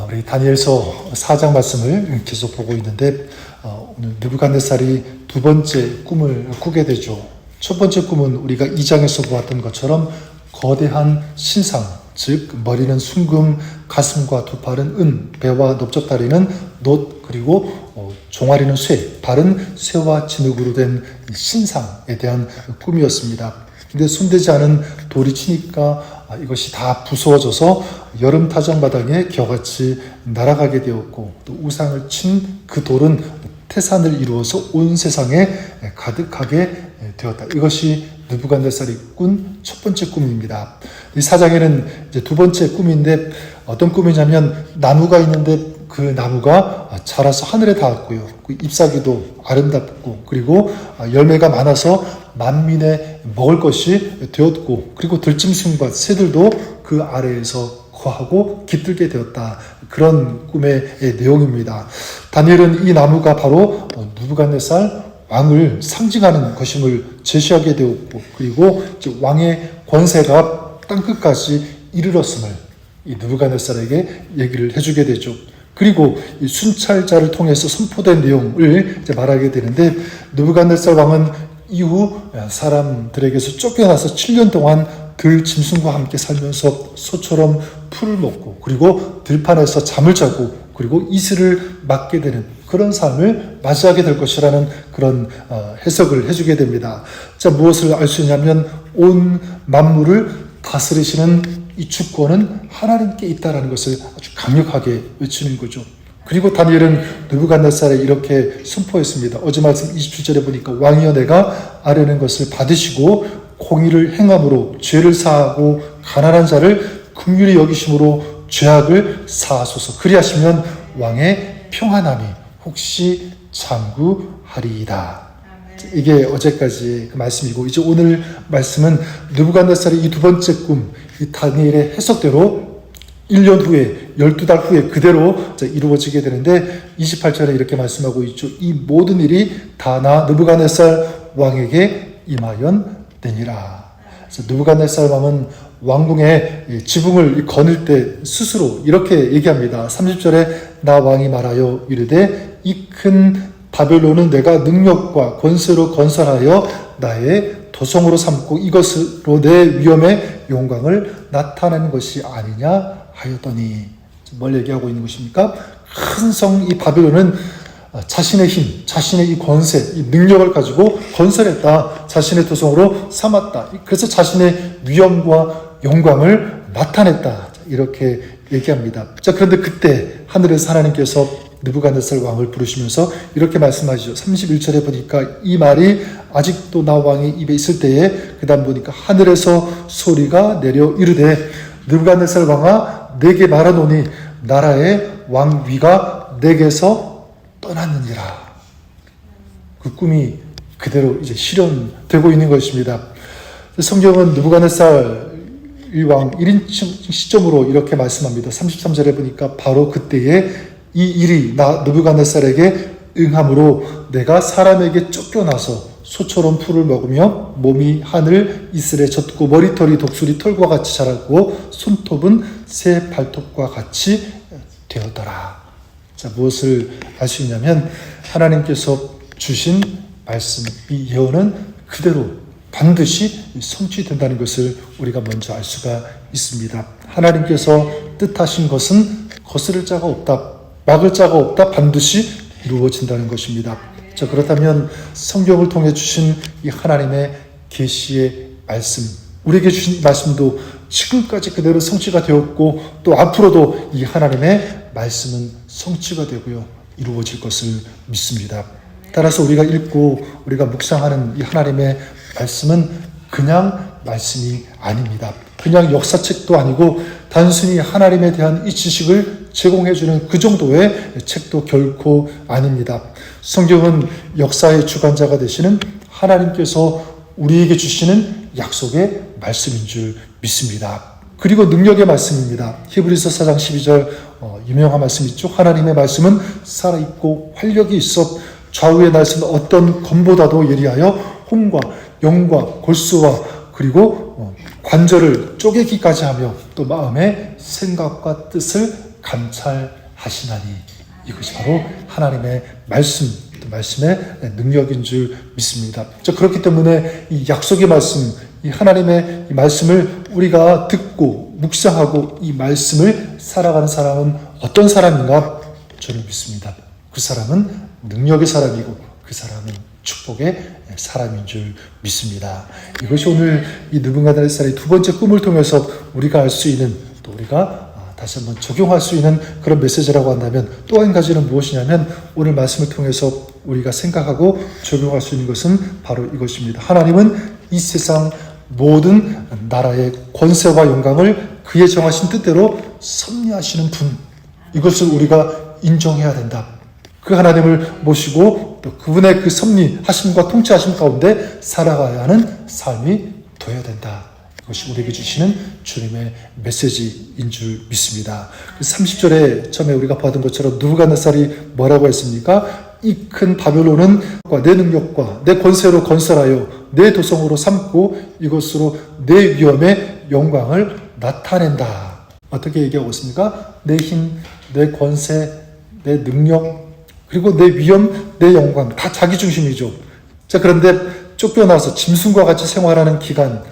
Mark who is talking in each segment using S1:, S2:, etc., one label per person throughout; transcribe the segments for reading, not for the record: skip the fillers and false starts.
S1: 우리 다니엘서 4장 말씀을 계속 보고 있는데 오늘 느부갓네살이 두 번째 꿈을 꾸게 되죠. 첫 번째 꿈은 우리가 2장에서 보았던 것처럼 거대한 신상, 즉 머리는 순금, 가슴과 두 팔은 은, 배와 넓적다리는 놋, 그리고 종아리는 쇠, 발은 쇠와 진흙으로 된 신상에 대한 꿈이었습니다. 근데 손대지 않은 돌이 치니까 이것이 다 부서져서 여름 타전마당에 겨같이 날아가게 되었고, 또 우상을 친 그 돌은 태산을 이루어서 온 세상에 가득하게 되었다. 이것이 느부갓네살이 꾼 첫 번째 꿈입니다. 이 4장에는 이제 두 번째 꿈인데 어떤 꿈이냐면 나무가 있는데 그 나무가 자라서 하늘에 닿았고요. 그 잎사귀도 아름답고, 그리고 열매가 많아서 만민의 먹을 것이 되었고, 그리고 들짐승과 새들도 그 아래에서 거하고 깃들게 되었다. 그런 꿈의 내용입니다. 다니엘은 이 나무가 바로 느부갓네살 왕을 상징하는 것임을 제시하게 되었고, 그리고 왕의 권세가 땅끝까지 이르렀음을 이 느부갓네살에게 얘기를 해주게 되죠. 그리고 이 순찰자를 통해서 선포된 내용을 이제 말하게 되는데, 느부갓네살 왕은 이후 사람들에게서 쫓겨나서 7년 동안 들 짐승과 함께 살면서 소처럼 풀을 먹고, 그리고 들판에서 잠을 자고, 그리고 이슬을 맞게 되는 그런 삶을 맞이하게 될 것이라는 그런 해석을 해주게 됩니다. 자, 무엇을 알 수 있냐면 온 만물을 다스리시는 이 주권은 하나님께 있다라는 것을 아주 강력하게 외치는 거죠. 그리고 다니엘은 느부갓네살에 이렇게 선포했습니다. 어제 말씀 27절에 보니까 왕이여 내가 아뢰는 것을 받으시고 공의를 행함으로 죄를 사하고 가난한 자를 긍휼히 여기심으로 죄악을 사하소서. 그리하시면 왕의 평안함이 혹시 장구하리이다. 이게 어제까지의 그 말씀이고, 이제 오늘 말씀은 느부갓네살의 이 두 번째 꿈, 이 다니엘의 해석대로 1년 후에, 12달 후에 그대로 이루어지게 되는데 28절에 이렇게 말씀하고 있죠. 이 모든 일이 다 나 느부갓네살 왕에게 임하였느니라. 느부갓네살 왕은 왕궁의 지붕을 거닐 때 스스로 이렇게 얘기합니다. 30절에 나 왕이 말하여 이르되 이 큰 바벨론은 내가 능력과 권세로 건설하여 나의 도성으로 삼고 이것으로 내 위엄의 영광을 나타내는 것이 아니냐 하였더니, 뭘 얘기하고 있는 것입니까? 큰 성 이 바벨론은 자신의 힘, 자신의 이 권세, 이 능력을 가지고 건설했다. 자신의 도성으로 삼았다. 그래서 자신의 위엄과 영광을 나타냈다. 이렇게 얘기합니다. 자, 그런데 그때 하늘에서 하나님께서 느부갓네살 왕을 부르시면서 이렇게 말씀하시죠. 31절에 보니까 이 말이 아직도 나 왕의 입에 있을 때에 그 다음 보니까 하늘에서 소리가 내려 이르되 느부갓네살 왕아 내게 말하노니 나라의 왕위가 내게서 떠났느니라. 그 꿈이 그대로 이제 실현되고 있는 것입니다. 성경은 느부갓네살 왕 1인칭 시점으로 이렇게 말씀합니다. 33절에 보니까 바로 그때에 이 일이 나 느부갓네살에게 응함으로 내가 사람에게 쫓겨나서 소처럼 풀을 먹으며 몸이 하늘 이슬에 젖고 머리털이 독수리 털과 같이 자라고 손톱은 새 발톱과 같이 되었더라. 자, 무엇을 알 수 있냐면 하나님께서 주신 말씀, 이 예언은 그대로 반드시 성취된다는 것을 우리가 먼저 알 수가 있습니다. 하나님께서 뜻하신 것은 거스를 자가 없다, 막을 자가 없다, 반드시 이루어진다는 것입니다. 자, 그렇다면 성경을 통해 주신 이 하나님의 계시의 말씀, 우리에게 주신 말씀도 지금까지 그대로 성취가 되었고, 또 앞으로도 이 하나님의 말씀은 성취가 되고요, 이루어질 것을 믿습니다. 따라서 우리가 읽고 우리가 묵상하는 이 하나님의 말씀은 그냥 말씀이 아닙니다. 그냥 역사책도 아니고 단순히 하나님에 대한 이 지식을 제공해주는 그 정도의 책도 결코 아닙니다. 성경은 역사의 주관자가 되시는 하나님께서 우리에게 주시는 약속의 말씀인 줄 믿습니다. 그리고 능력의 말씀입니다. 히브리서 4장 12절 유명한 말씀 있죠. 하나님의 말씀은 살아있고 활력이 있어 좌우의 날선 어떤 검보다도 예리하여 혼과 영과 골수와 그리고 관절을 쪼개기까지 하며 또 마음의 생각과 뜻을 감찰하시나니. 이것이 바로 하나님의 말씀의 능력인 줄 믿습니다. 그렇기 때문에 이 약속의 말씀, 이 하나님의 이 말씀을 우리가 듣고 묵상하고 이 말씀을 살아가는 사람은 어떤 사람인가? 저는 믿습니다. 그 사람은 능력의 사람이고 그 사람은 축복의 사람인 줄 믿습니다. 이것이 오늘 이 느부갓네살의 두 번째 꿈을 통해서 우리가 알 수 있는, 또 우리가 다시 한번 적용할 수 있는 그런 메시지라고 한다면, 또 한 가지는 무엇이냐면 오늘 말씀을 통해서 우리가 생각하고 적용할 수 있는 것은 바로 이것입니다. 하나님은 이 세상 모든 나라의 권세와 영광을 그의 정하신 뜻대로 섭리하시는 분, 이것을 우리가 인정해야 된다. 그 하나님을 모시고 또 그분의 그 섭리하심과 통치하심 가운데 살아가야 하는 삶이 되어야 된다. 이것이 우리에게 주시는 주님의 메시지인 줄 믿습니다. 30절에 처음에 우리가 받은 것처럼 느부갓네살이 뭐라고 했습니까? 이 큰 바벨론은 내 능력과 내 권세로 건설하여 내 도성으로 삼고 이것으로 내 위엄의 영광을 나타낸다. 어떻게 얘기하고 있습니까? 내 힘, 내 권세, 내 능력, 그리고 내 위엄, 내 영광, 다 자기 중심이죠. 자, 그런데 쫓겨나서 짐승과 같이 생활하는 기간,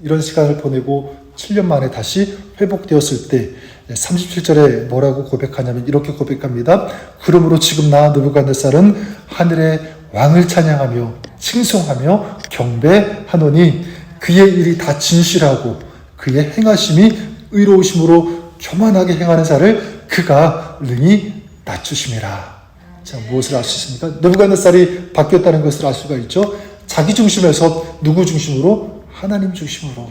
S1: 이런 시간을 보내고 7년 만에 다시 회복되었을 때 37절에 뭐라고 고백하냐면 이렇게 고백합니다. 그러므로 지금 나 느부갓네살은 하늘의 왕을 찬양하며 칭송하며 경배하노니 그의 일이 다 진실하고 그의 행하심이 의로우심으로 교만하게 행하는 자를 그가 능히 낮추심이라. 자, 무엇을 알 수 있습니까? 느부갓네살이 바뀌었다는 것을 알 수가 있죠. 자기 중심에서 누구 중심으로? 하나님 중심으로.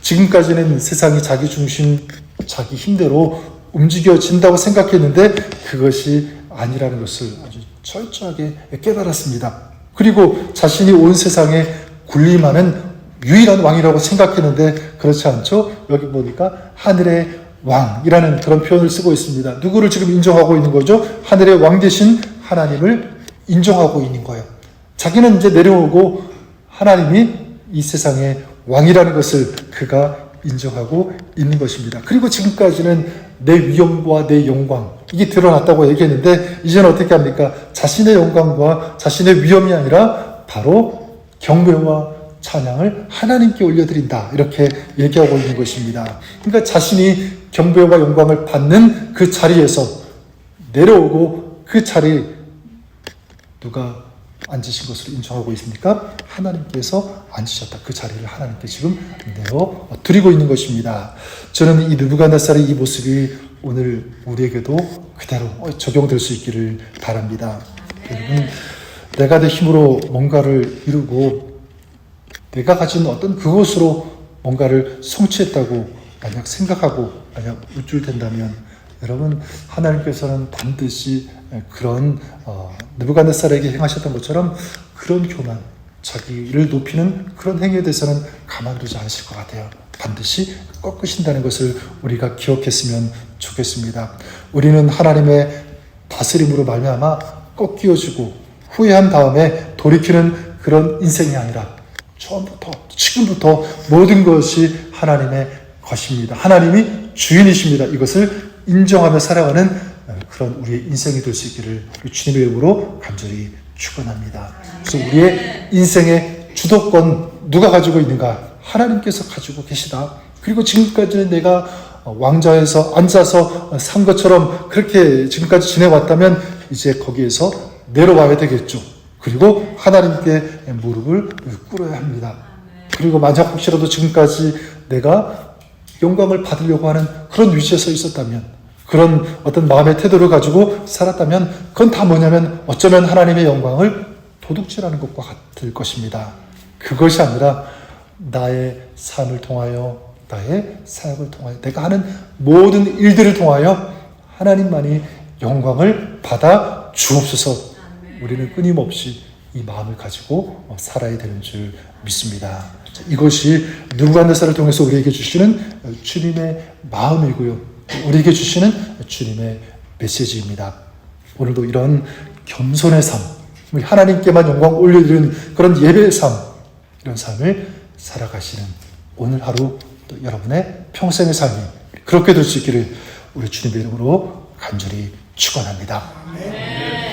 S1: 지금까지는 세상이 자기 중심, 자기 힘대로 움직여진다고 생각했는데 그것이 아니라는 것을 아주 철저하게 깨달았습니다. 그리고 자신이 온 세상에 군림하는 유일한 왕이라고 생각했는데 그렇지 않죠? 여기 보니까 하늘의 왕이라는 그런 표현을 쓰고 있습니다. 누구를 지금 인정하고 있는 거죠? 하늘의 왕 대신 하나님을 인정하고 있는 거예요. 자기는 이제 내려오고 하나님이 이 세상의 왕이라는 것을 그가 인정하고 있는 것입니다. 그리고 지금까지는 내 위엄과 내 영광, 이게 드러났다고 얘기했는데 이제는 어떻게 합니까? 자신의 영광과 자신의 위엄이 아니라 바로 경배와 찬양을 하나님께 올려드린다. 이렇게 얘기하고 있는 것입니다. 그러니까 자신이 경배와 영광을 받는 그 자리에서 내려오고 그 자리에 누가 앉으신 것으로 인정하고 있습니까? 하나님께서 앉으셨다. 그 자리를 하나님께 지금 내어 드리고 있는 것입니다. 저는 이 느부갓네살의 이 모습이 오늘 우리에게도 그대로 적용될 수 있기를 바랍니다. 여러분, 내가 내 힘으로 뭔가를 이루고 내가 가진 어떤 그것으로 뭔가를 성취했다고 만약 생각하고 만약 우쭐댄다면 여러분, 하나님께서는 반드시 그런 느부갓네살에게 행하셨던 것처럼 그런 교만, 자기를 높이는 그런 행위에 대해서는 가만두지 않으실 것 같아요. 반드시 꺾으신다는 것을 우리가 기억했으면 좋겠습니다. 우리는 하나님의 다스림으로 말미암아 꺾여지고 후회한 다음에 돌이키는 그런 인생이 아니라 처음부터 지금부터 모든 것이 하나님의 것입니다. 하나님이 주인이십니다. 이것을 인정하며 살아가는 그런 우리의 인생이 될 수 있기를 주님의 이름으로 간절히 축원합니다. 그래서 우리의 인생의 주도권 누가 가지고 있는가? 하나님께서 가지고 계시다. 그리고 지금까지는 내가 왕좌에서 앉아서 산 것처럼 그렇게 지금까지 지내왔다면 이제 거기에서 내려와야 되겠죠. 그리고 하나님께 무릎을 꿇어야 합니다. 그리고 만약 혹시라도 지금까지 내가 영광을 받으려고 하는 그런 위치에서 있었다면, 그런 어떤 마음의 태도를 가지고 살았다면 그건 다 뭐냐면 어쩌면 하나님의 영광을 도둑질하는 것과 같을 것입니다. 그것이 아니라 나의 삶을 통하여, 나의 사역을 통하여, 내가 하는 모든 일들을 통하여 하나님만이 영광을 받아 주옵소서. 우리는 끊임없이 이 마음을 가지고 살아야 되는 줄 믿습니다. 이것이 느부갓네살을 통해서 우리에게 주시는 주님의 마음이고요, 우리에게 주시는 주님의 메시지입니다. 오늘도 이런 겸손의 삶, 우리 하나님께만 영광 올려드리는 그런 예배의 삶, 이런 삶을 살아가시는 오늘 하루 또 여러분의 평생의 삶이 그렇게 될 수 있기를 우리 주님의 이름으로 간절히 축원합니다.